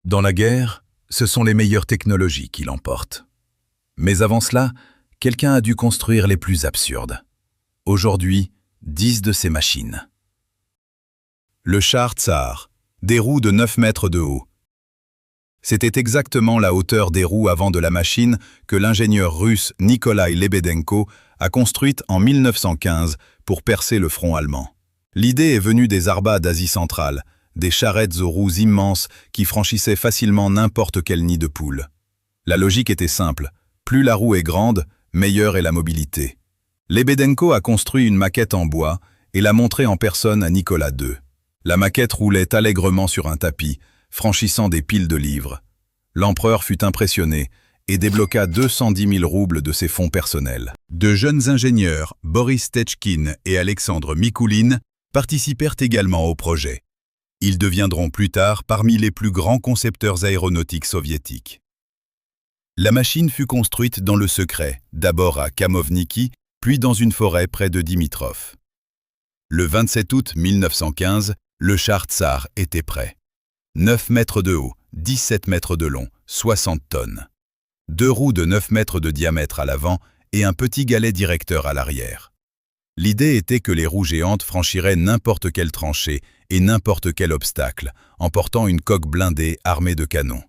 Dans la guerre, ce sont les meilleures technologies qui l'emportent. Mais avant cela, quelqu'un a dû construire les plus absurdes. Aujourd'hui, 10 de ces machines. Le char Tsar, des roues de 9 mètres de haut. C'était exactement la hauteur des roues avant de la machine que l'ingénieur russe Nikolai Lebedenko a construite en 1915 pour percer le front allemand. L'idée est venue des Arbas d'Asie centrale, des charrettes aux roues immenses qui franchissaient facilement n'importe quel nid de poule. La logique était simple, plus la roue est grande, meilleure est la mobilité. Lebedenko a construit une maquette en bois et l'a montrée en personne à Nicolas II. La maquette roulait allègrement sur un tapis, franchissant des piles de livres. L'empereur fut impressionné et débloqua 210 000 roubles de ses fonds personnels. De jeunes ingénieurs, Boris Stechkin et Alexandre Mikoulin, participèrent également au projet. Ils deviendront plus tard parmi les plus grands concepteurs aéronautiques soviétiques. La machine fut construite dans le secret, d'abord à Khamovniki, puis dans une forêt près de Dimitrov. Le 27 août 1915, le char Tsar était prêt. 9 mètres de haut, 17 mètres de long, 60 tonnes. 2 roues de 9 mètres de diamètre à l'avant et un petit galet directeur à l'arrière. L'idée était que les roues géantes franchiraient n'importe quelle tranchée et n'importe quel obstacle, en portant une coque blindée armée de canons.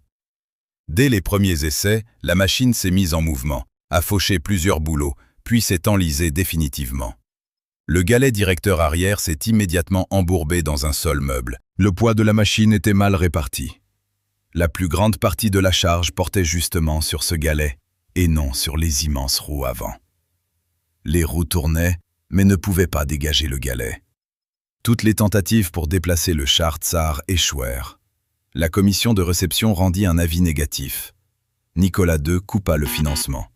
Dès les premiers essais, la machine s'est mise en mouvement, a fauché plusieurs boulots, puis s'est enlisée définitivement. Le galet directeur arrière s'est immédiatement embourbé dans un sol meuble. Le poids de la machine était mal réparti. La plus grande partie de la charge portait justement sur ce galet, et non sur les immenses roues avant. Les roues tournaient, mais ne pouvaient pas dégager le galet. Toutes les tentatives pour déplacer le char Tsar échouèrent. La commission de réception rendit un avis négatif. Nicolas II coupa le financement.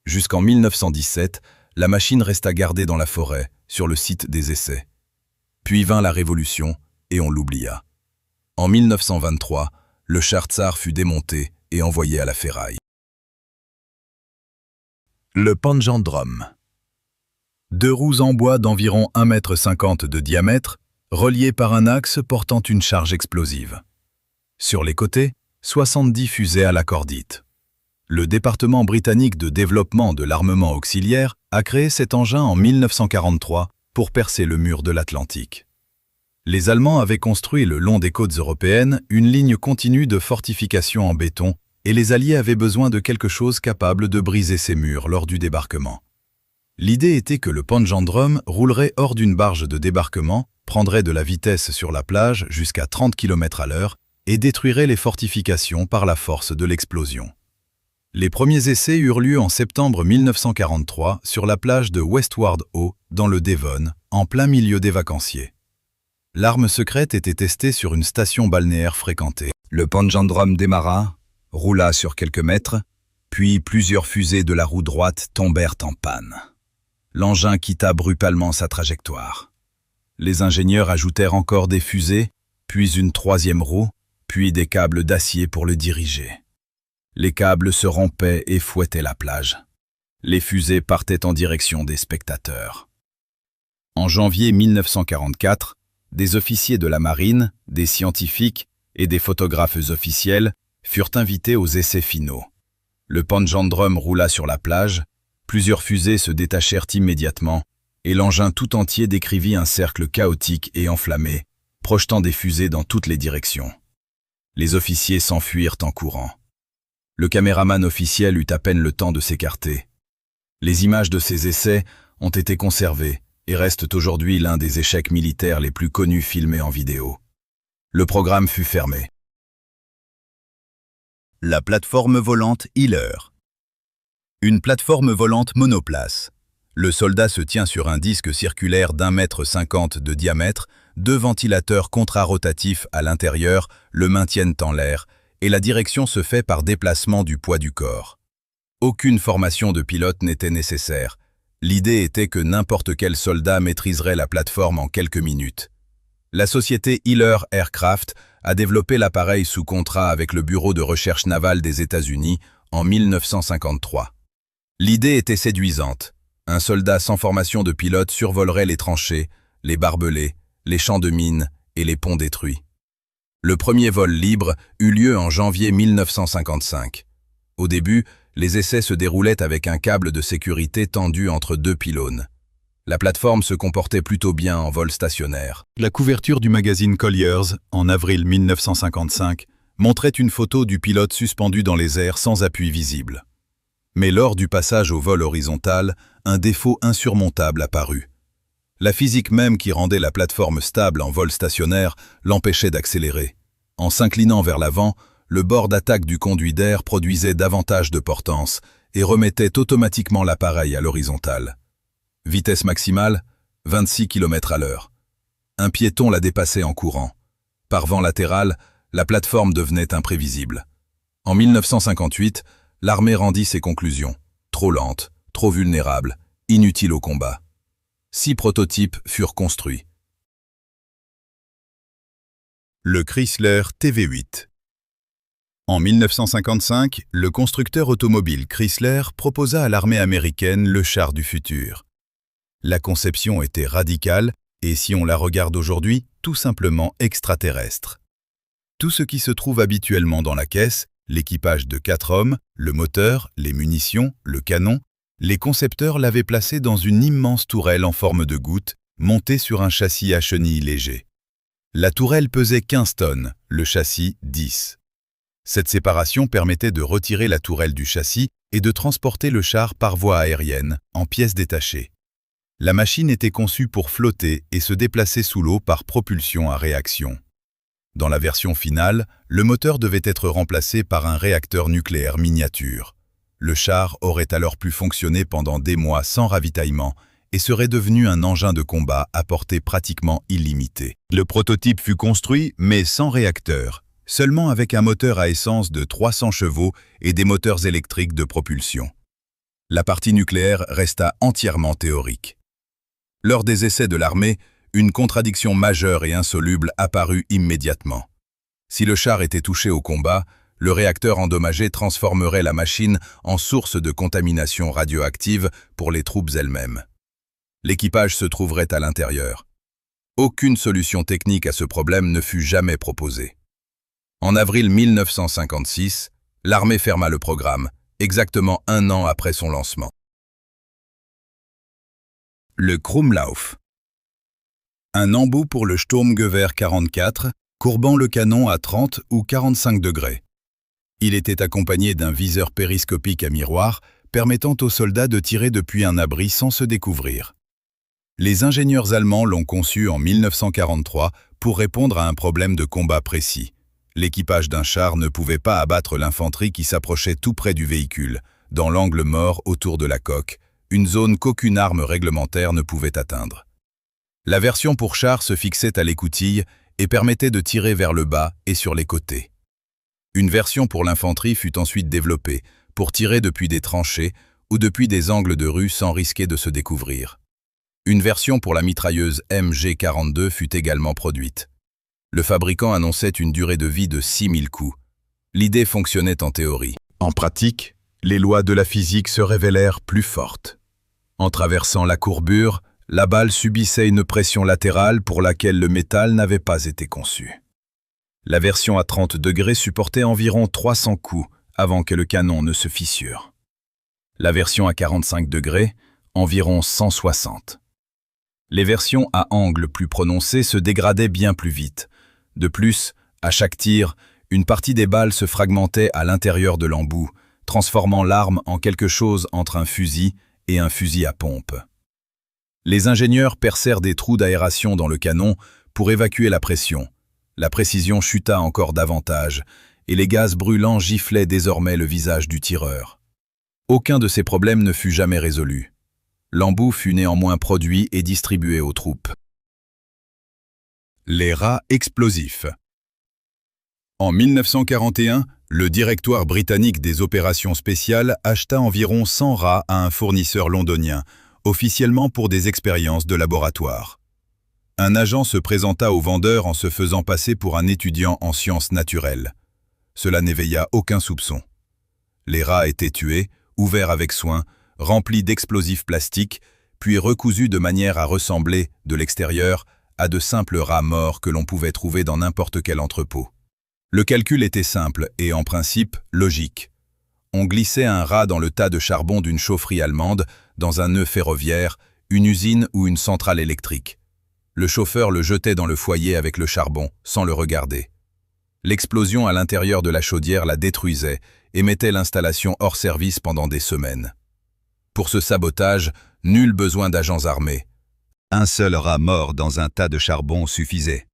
Jusqu'en 1917, la machine resta gardée dans la forêt, sur le site des essais. Puis vint la Révolution, et on l'oublia. En 1923, le char Tsar fut démonté et envoyé à la ferraille. Le Panjandrum. 2 roues en bois d'environ 1,50 m de diamètre, reliées par un axe portant une charge explosive. Sur les côtés, 70 fusées à la cordite. Le département britannique de développement de l'armement auxiliaire a créé cet engin en 1943 pour percer le mur de l'Atlantique. Les Allemands avaient construit le long des côtes européennes une ligne continue de fortifications en béton et les Alliés avaient besoin de quelque chose capable de briser ces murs lors du débarquement. L'idée était que le Panjandrum roulerait hors d'une barge de débarquement, prendrait de la vitesse sur la plage jusqu'à 30 km/h et détruirait les fortifications par la force de l'explosion. Les premiers essais eurent lieu en septembre 1943 sur la plage de Westward Ho, dans le Devon, en plein milieu des vacanciers. L'arme secrète était testée sur une station balnéaire fréquentée. Le Panjandrum démarra, roula sur quelques mètres, puis plusieurs fusées de la roue droite tombèrent en panne. L'engin quitta brutalement sa trajectoire. Les ingénieurs ajoutèrent encore des fusées, puis une 3e roue, puis des câbles d'acier pour le diriger. Les câbles se rompaient et fouettaient la plage. Les fusées partaient en direction des spectateurs. En janvier 1944, des officiers de la marine, des scientifiques et des photographes officiels furent invités aux essais finaux. Le Panjandrum roula sur la plage, plusieurs fusées se détachèrent immédiatement et l'engin tout entier décrivit un cercle chaotique et enflammé, projetant des fusées dans toutes les directions. Les officiers s'enfuirent en courant. Le caméraman officiel eut à peine le temps de s'écarter. Les images de ces essais ont été conservées et restent aujourd'hui l'un des échecs militaires les plus connus filmés en vidéo. Le programme fut fermé. La plateforme volante Healer. Une plateforme volante monoplace. Le soldat se tient sur un disque circulaire d'1,50 m de diamètre, 2 ventilateurs contrarotatifs à l'intérieur le maintiennent en l'air, et la direction se fait par déplacement du poids du corps. Aucune formation de pilote n'était nécessaire. L'idée était que n'importe quel soldat maîtriserait la plateforme en quelques minutes. La société Healer Aircraft a développé l'appareil sous contrat avec le Bureau de recherche navale des États-Unis en 1953. L'idée était séduisante. Un soldat sans formation de pilote survolerait les tranchées, les barbelés, les champs de mines et les ponts détruits. Le premier vol libre eut lieu en janvier 1955. Au début, les essais se déroulaient avec un câble de sécurité tendu entre deux pylônes. La plateforme se comportait plutôt bien en vol stationnaire. La couverture du magazine Collier's, en avril 1955, montrait une photo du pilote suspendu dans les airs sans appui visible. Mais lors du passage au vol horizontal, un défaut insurmontable apparut. La physique même qui rendait la plateforme stable en vol stationnaire l'empêchait d'accélérer. En s'inclinant vers l'avant, le bord d'attaque du conduit d'air produisait davantage de portance et remettait automatiquement l'appareil à l'horizontale. Vitesse maximale, 26 km/h. Un piéton la dépassait en courant. Par vent latéral, la plateforme devenait imprévisible. En 1958, l'armée rendit ses conclusions. Trop lente, trop vulnérable, inutile au combat. 6 prototypes furent construits. Le Chrysler TV8. En 1955, le constructeur automobile Chrysler proposa à l'armée américaine le char du futur. La conception était radicale et, si on la regarde aujourd'hui, tout simplement extraterrestre. Tout ce qui se trouve habituellement dans la caisse, l'équipage de 4 hommes, le moteur, les munitions, le canon, les concepteurs l'avaient placé dans une immense tourelle en forme de goutte, montée sur un châssis à chenilles léger. La tourelle pesait 15 tonnes, le châssis 10. Cette séparation permettait de retirer la tourelle du châssis et de transporter le char par voie aérienne, en pièces détachées. La machine était conçue pour flotter et se déplacer sous l'eau par propulsion à réaction. Dans la version finale, le moteur devait être remplacé par un réacteur nucléaire miniature. Le char aurait alors pu fonctionner pendant des mois sans ravitaillement et serait devenu un engin de combat à portée pratiquement illimitée. Le prototype fut construit, mais sans réacteur, seulement avec un moteur à essence de 300 chevaux et des moteurs électriques de propulsion. La partie nucléaire resta entièrement théorique. Lors des essais de l'armée, une contradiction majeure et insoluble apparut immédiatement. Si le char était touché au combat, le réacteur endommagé transformerait la machine en source de contamination radioactive pour les troupes elles-mêmes. L'équipage se trouverait à l'intérieur. Aucune solution technique à ce problème ne fut jamais proposée. En avril 1956, l'armée ferma le programme, exactement 1 an après son lancement. Le Krumlauf. Un embout pour le Sturmgewehr 44, courbant le canon à 30 ou 45 degrés. Il était accompagné d'un viseur périscopique à miroir, permettant aux soldats de tirer depuis un abri sans se découvrir. Les ingénieurs allemands l'ont conçu en 1943 pour répondre à un problème de combat précis. L'équipage d'un char ne pouvait pas abattre l'infanterie qui s'approchait tout près du véhicule, dans l'angle mort autour de la coque, une zone qu'aucune arme réglementaire ne pouvait atteindre. La version pour char se fixait à l'écoutille et permettait de tirer vers le bas et sur les côtés. Une version pour l'infanterie fut ensuite développée pour tirer depuis des tranchées ou depuis des angles de rue sans risquer de se découvrir. Une version pour la mitrailleuse MG42 fut également produite. Le fabricant annonçait une durée de vie de 6000 coups. L'idée fonctionnait en théorie. En pratique, les lois de la physique se révélèrent plus fortes. En traversant la courbure, la balle subissait une pression latérale pour laquelle le métal n'avait pas été conçu. La version à 30 degrés supportait environ 300 coups avant que le canon ne se fissure. La version à 45 degrés, environ 160. Les versions à angle plus prononcé se dégradaient bien plus vite. De plus, à chaque tir, une partie des balles se fragmentait à l'intérieur de l'embout, transformant l'arme en quelque chose entre un fusil et un fusil à pompe. Les ingénieurs percèrent des trous d'aération dans le canon pour évacuer la pression. La précision chuta encore davantage, et les gaz brûlants giflaient désormais le visage du tireur. Aucun de ces problèmes ne fut jamais résolu. L'embout fut néanmoins produit et distribué aux troupes. Les rats explosifs. En 1941, le Directoire britannique des opérations spéciales acheta environ 100 rats à un fournisseur londonien, officiellement pour des expériences de laboratoire. Un agent se présenta au vendeur en se faisant passer pour un étudiant en sciences naturelles. Cela n'éveilla aucun soupçon. Les rats étaient tués, ouverts avec soin, remplis d'explosifs plastiques, puis recousus de manière à ressembler, de l'extérieur, à de simples rats morts que l'on pouvait trouver dans n'importe quel entrepôt. Le calcul était simple et, en principe, logique. On glissait un rat dans le tas de charbon d'une chaufferie allemande, dans un nœud ferroviaire, une usine ou une centrale électrique. Le chauffeur le jetait dans le foyer avec le charbon, sans le regarder. L'explosion à l'intérieur de la chaudière la détruisait et mettait l'installation hors service pendant des semaines. Pour ce sabotage, nul besoin d'agents armés. Un seul rat mort dans un tas de charbon suffisait.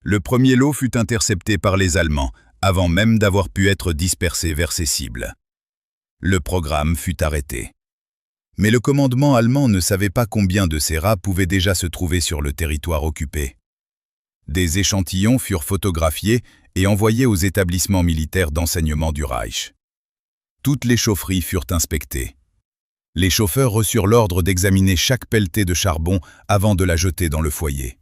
Le premier lot fut intercepté par les Allemands, avant même d'avoir pu être dispersé vers ses cibles. Le programme fut arrêté. Mais le commandement allemand ne savait pas combien de ces rats pouvaient déjà se trouver sur le territoire occupé. Des échantillons furent photographiés et envoyés aux établissements militaires d'enseignement du Reich. Toutes les chaufferies furent inspectées. Les chauffeurs reçurent l'ordre d'examiner chaque pelletée de charbon avant de la jeter dans le foyer.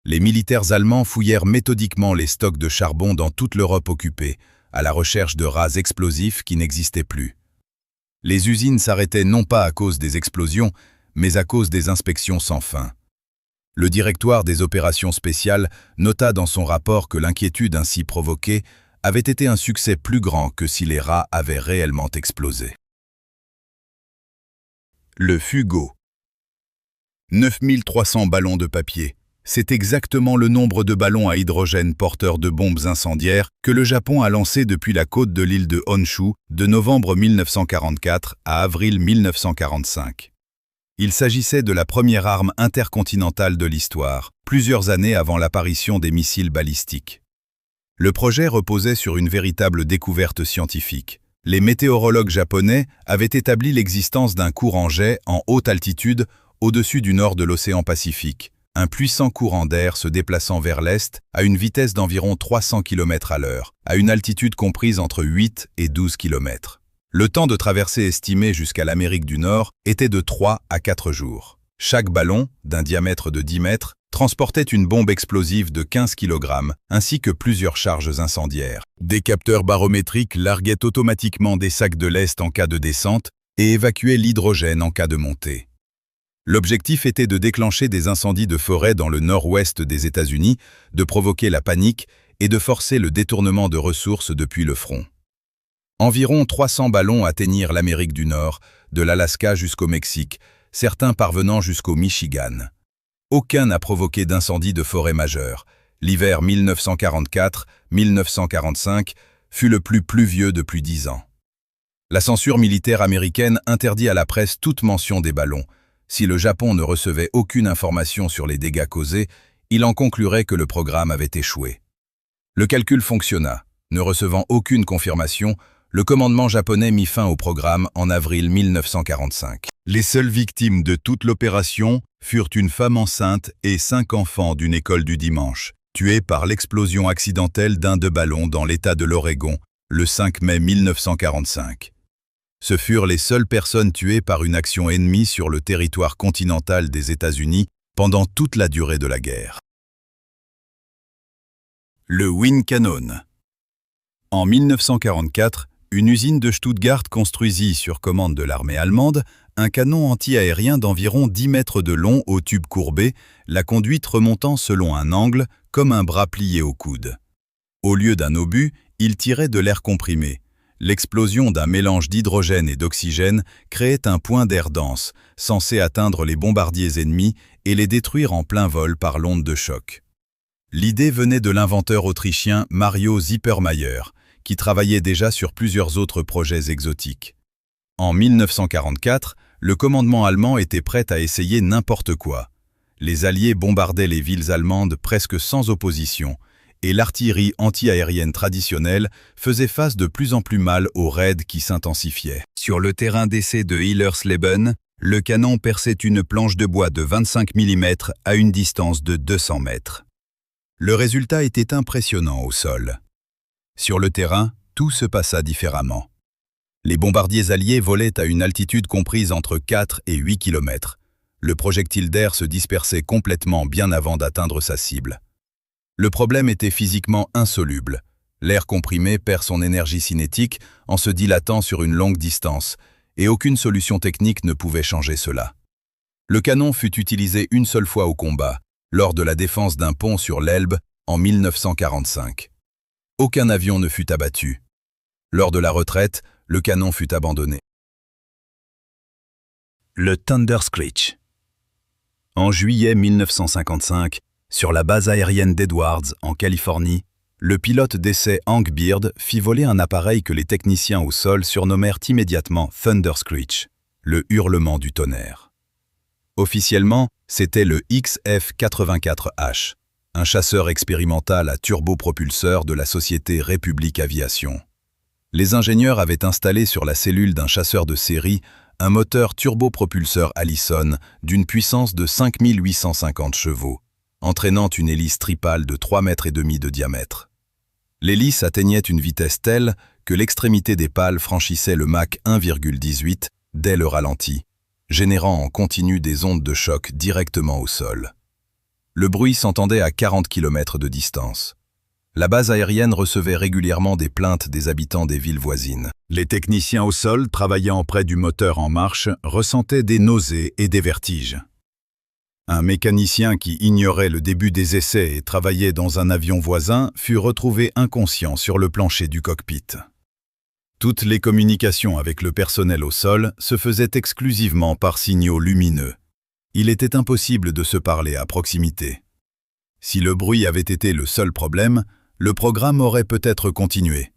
Les militaires allemands fouillèrent méthodiquement les stocks de charbon dans toute l'Europe occupée, à la recherche de rats explosifs qui n'existaient plus. Les usines s'arrêtaient non pas à cause des explosions, mais à cause des inspections sans fin. Le directoire des opérations spéciales nota dans son rapport que l'inquiétude ainsi provoquée avait été un succès plus grand que si les rats avaient réellement explosé. Le Fugo. 9300 ballons de papier. C'est exactement le nombre de ballons à hydrogène porteurs de bombes incendiaires que le Japon a lancé depuis la côte de l'île de Honshu de novembre 1944 à avril 1945. Il s'agissait de la première arme intercontinentale de l'histoire, plusieurs années avant l'apparition des missiles balistiques. Le projet reposait sur une véritable découverte scientifique. Les météorologues japonais avaient établi l'existence d'un courant jet en haute altitude au-dessus du nord de l'océan Pacifique, un puissant courant d'air se déplaçant vers l'est à une vitesse d'environ 300 km/h, à une altitude comprise entre 8 et 12 km. Le temps de traversée estimé jusqu'à l'Amérique du Nord était de 3 à 4 jours. Chaque ballon, d'un diamètre de 10 mètres, transportait une bombe explosive de 15 kg, ainsi que plusieurs charges incendiaires. Des capteurs barométriques larguaient automatiquement des sacs de lest en cas de descente et évacuaient l'hydrogène en cas de montée. L'objectif était de déclencher des incendies de forêt dans le nord-ouest des États-Unis, de provoquer la panique et de forcer le détournement de ressources depuis le front. Environ 300 ballons atteignirent l'Amérique du Nord, de l'Alaska jusqu'au Mexique, certains parvenant jusqu'au Michigan. Aucun n'a provoqué d'incendie de forêt majeur. L'hiver 1944-1945 fut le plus pluvieux depuis 10 ans. La censure militaire américaine interdit à la presse toute mention des ballons. Si le Japon ne recevait aucune information sur les dégâts causés, il en conclurait que le programme avait échoué. Le calcul fonctionna. Ne recevant aucune confirmation, le commandement japonais mit fin au programme en avril 1945. Les seules victimes de toute l'opération furent une femme enceinte et 5 enfants d'une école du dimanche, tués par l'explosion accidentelle d'un de ballons dans l'État de l'Oregon, le 5 mai 1945. Ce furent les seules personnes tuées par une action ennemie sur le territoire continental des États-Unis pendant toute la durée de la guerre. Le Wind Cannon. En 1944, une usine de Stuttgart construisit, sur commande de l'armée allemande, un canon anti-aérien d'environ 10 mètres de long au tube courbé, la conduite remontant selon un angle, comme un bras plié au coude. Au lieu d'un obus, il tirait de l'air comprimé. L'explosion d'un mélange d'hydrogène et d'oxygène créait un point d'air dense, censé atteindre les bombardiers ennemis et les détruire en plein vol par l'onde de choc. L'idée venait de l'inventeur autrichien Mario Zippermayer, qui travaillait déjà sur plusieurs autres projets exotiques. En 1944, le commandement allemand était prêt à essayer n'importe quoi. Les Alliés bombardaient les villes allemandes presque sans opposition, et l'artillerie anti-aérienne traditionnelle faisait face de plus en plus mal aux raids qui s'intensifiaient. Sur le terrain d'essai de Hillersleben, le canon perçait une planche de bois de 25 mm à une distance de 200 mètres. Le résultat était impressionnant au sol. Sur le terrain, tout se passa différemment. Les bombardiers alliés volaient à une altitude comprise entre 4 et 8 km. Le projectile d'air se dispersait complètement bien avant d'atteindre sa cible. Le problème était physiquement insoluble. L'air comprimé perd son énergie cinétique en se dilatant sur une longue distance, et aucune solution technique ne pouvait changer cela. Le canon fut utilisé une seule fois au combat, lors de la défense d'un pont sur l'Elbe en 1945. Aucun avion ne fut abattu. Lors de la retraite, le canon fut abandonné. Le Thunder Screech. En juillet 1955, sur la base aérienne d'Edwards, en Californie, le pilote d'essai Hank Beard fit voler un appareil que les techniciens au sol surnommèrent immédiatement Thunder Screech, le hurlement du tonnerre. Officiellement, c'était le XF-84H, un chasseur expérimental à turbopropulseur de la société République Aviation. Les ingénieurs avaient installé sur la cellule d'un chasseur de série un moteur turbopropulseur Allison d'une puissance de 5850 chevaux, entraînant une hélice tripale de 3,5 mètres de diamètre. L'hélice atteignait une vitesse telle que l'extrémité des pales franchissait le Mach 1,18 dès le ralenti, générant en continu des ondes de choc directement au sol. Le bruit s'entendait à 40 km de distance. La base aérienne recevait régulièrement des plaintes des habitants des villes voisines. Les techniciens au sol, travaillant près du moteur en marche, ressentaient des nausées et des vertiges. Un mécanicien qui ignorait le début des essais et travaillait dans un avion voisin fut retrouvé inconscient sur le plancher du cockpit. Toutes les communications avec le personnel au sol se faisaient exclusivement par signaux lumineux. Il était impossible de se parler à proximité. Si le bruit avait été le seul problème, le programme aurait peut-être continué.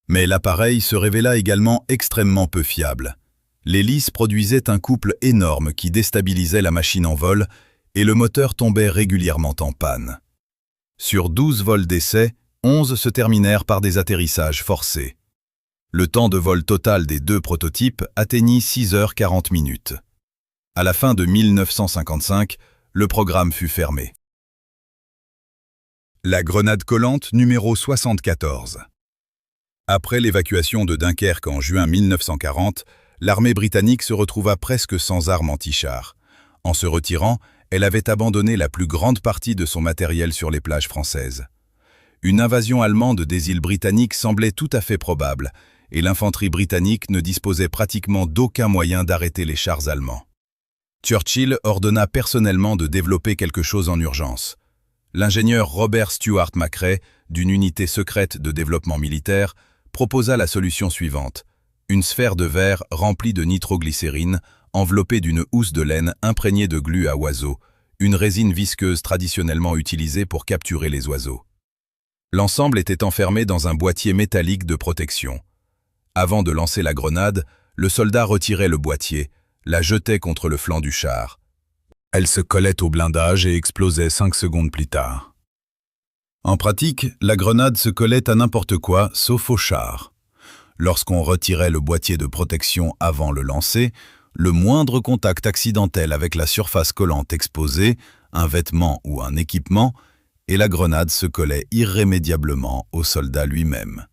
Mais l'appareil se révéla également extrêmement peu fiable. L'hélice produisait un couple énorme qui déstabilisait la machine en vol et le moteur tombait régulièrement en panne. Sur 12 vols d'essai, 11 se terminèrent par des atterrissages forcés. Le temps de vol total des deux prototypes atteignit 6h40. À la fin de 1955, le programme fut fermé. La grenade collante numéro 74. Après l'évacuation de Dunkerque en juin 1940, l'armée britannique se retrouva presque sans armes anti-chars. En se retirant, elle avait abandonné la plus grande partie de son matériel sur les plages françaises. Une invasion allemande des îles britanniques semblait tout à fait probable, et l'infanterie britannique ne disposait pratiquement d'aucun moyen d'arrêter les chars allemands. Churchill ordonna personnellement de développer quelque chose en urgence. L'ingénieur Robert Stuart McRae, d'une unité secrète de développement militaire, proposa la solution suivante. Une sphère de verre remplie de nitroglycérine, enveloppée d'une housse de laine imprégnée de glu à oiseaux, une résine visqueuse traditionnellement utilisée pour capturer les oiseaux. L'ensemble était enfermé dans un boîtier métallique de protection. Avant de lancer la grenade, le soldat retirait le boîtier, la jetait contre le flanc du char. Elle se collait au blindage et explosait 5 secondes plus tard. En pratique, la grenade se collait à n'importe quoi sauf au char. Lorsqu'on retirait le boîtier de protection avant le lancer, le moindre contact accidentel avec la surface collante exposée, un vêtement ou un équipement, et la grenade se collait irrémédiablement au soldat lui-même.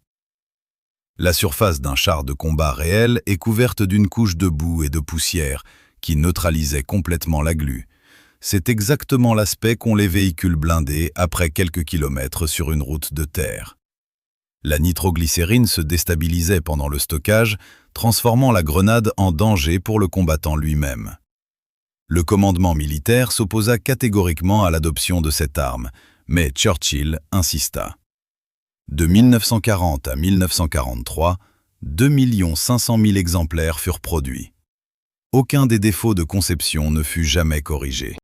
La surface d'un char de combat réel est couverte d'une couche de boue et de poussière qui neutralisait complètement la glu. C'est exactement l'aspect qu'ont les véhicules blindés après quelques kilomètres sur une route de terre. La nitroglycérine se déstabilisait pendant le stockage, transformant la grenade en danger pour le combattant lui-même. Le commandement militaire s'opposa catégoriquement à l'adoption de cette arme, mais Churchill insista. De 1940 à 1943, 2 500 000 exemplaires furent produits. Aucun des défauts de conception ne fut jamais corrigé.